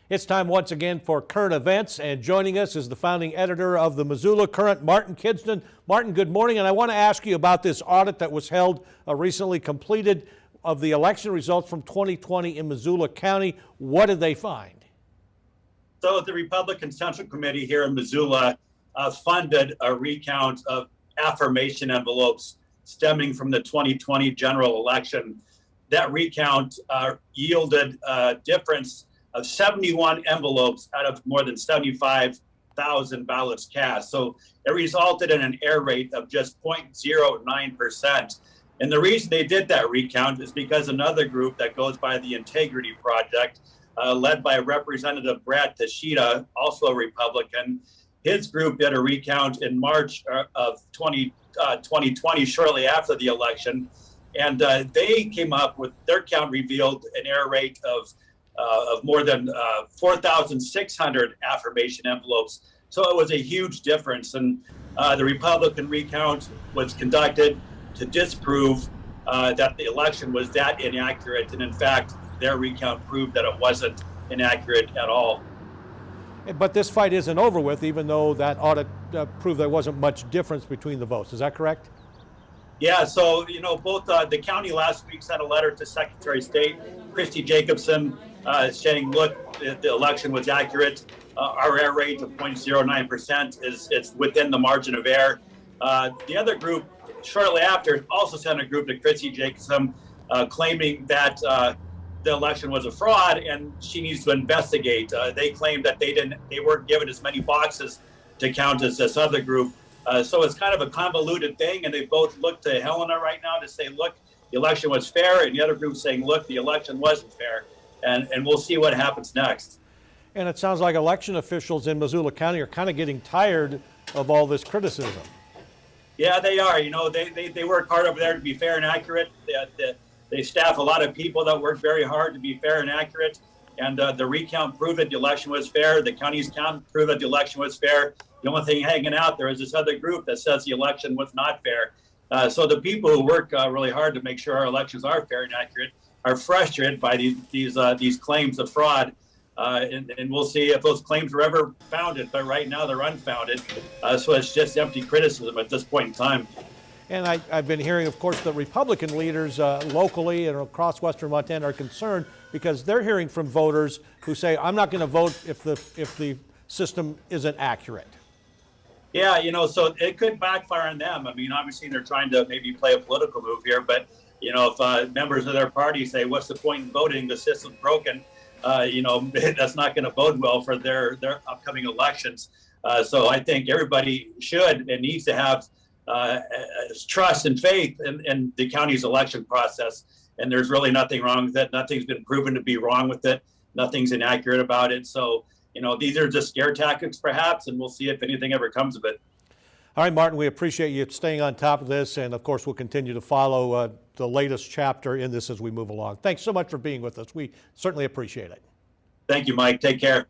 It's time once again for current events, and joining us is the founding editor of the Missoula Current, Martin Kidston. Martin, good morning, and I want to ask you about this audit that was held recently completed of the election results from 2020 in Missoula County. What did they find? So the Republican Central Committee here in Missoula funded a recount of affirmation envelopes stemming from the 2020 general election. That recount yielded a difference of 71 envelopes out of more than 75,000 ballots cast. So it resulted in an error rate of just 0.09%. And the reason they did that recount is because another group that goes by the Integrity Project, led by Representative Brad Tashida, also a Republican, his group did a recount in March of 2020, shortly after the election. And they came up with, their count revealed an error rate of more than 4,600 affirmation envelopes. So it was a huge difference. And the Republican recount was conducted to disprove that the election was that inaccurate. And in fact, their recount proved that it wasn't inaccurate at all. But this fight isn't over with, even though that audit proved there wasn't much difference between the votes. Is that correct? Yeah, so, you know, both the county last week sent a letter to Secretary of State Christy Jacobson saying, look, the election was accurate. Our error rate of 0.09% is within the margin of error. The other group, shortly after, also sent a group to Christy Jacobson claiming that the election was a fraud and she needs to investigate. They claimed that they weren't given as many boxes to count as this other group. So it's kind of a convoluted thing, and they both look to Helena right now to say, look, the election was fair, and the other group saying, look, the election wasn't fair, and we'll see what happens next. And it sounds like election officials in Missoula County are kind of getting tired of all this criticism. Yeah, they are. You know, they work hard over there to be fair and accurate. They staff a lot of people that work very hard to be fair and accurate. And the recount proved that the election was fair. The county's count proved that the election was fair. The only thing hanging out there is this other group that says the election was not fair. So the people who work really hard to make sure our elections are fair and accurate are frustrated by these claims of fraud. And we'll see if those claims were ever founded. But right now they're unfounded. So it's just empty criticism at this point in time. And I've been hearing, of course, that Republican leaders locally and across western Montana are concerned because they're hearing from voters who say, I'm not going to vote if the system isn't accurate. Yeah, you know, so it could backfire on them. I mean, obviously they're trying to maybe play a political move here, but, you know, if members of their party say, what's the point in voting? The system's broken. You know, that's not going to bode well for their upcoming elections. So I think everybody should and needs to have trust and faith in the county's election process. And there's really nothing wrong with it. Nothing's been proven to be wrong with it. Nothing's inaccurate about it. So, you know, these are just scare tactics perhaps, and we'll see if anything ever comes of it. All right, Martin, we appreciate you staying on top of this. And of course, we'll continue to follow the latest chapter in this as we move along. Thanks so much for being with us. We certainly appreciate it. Thank you, Mike. Take care.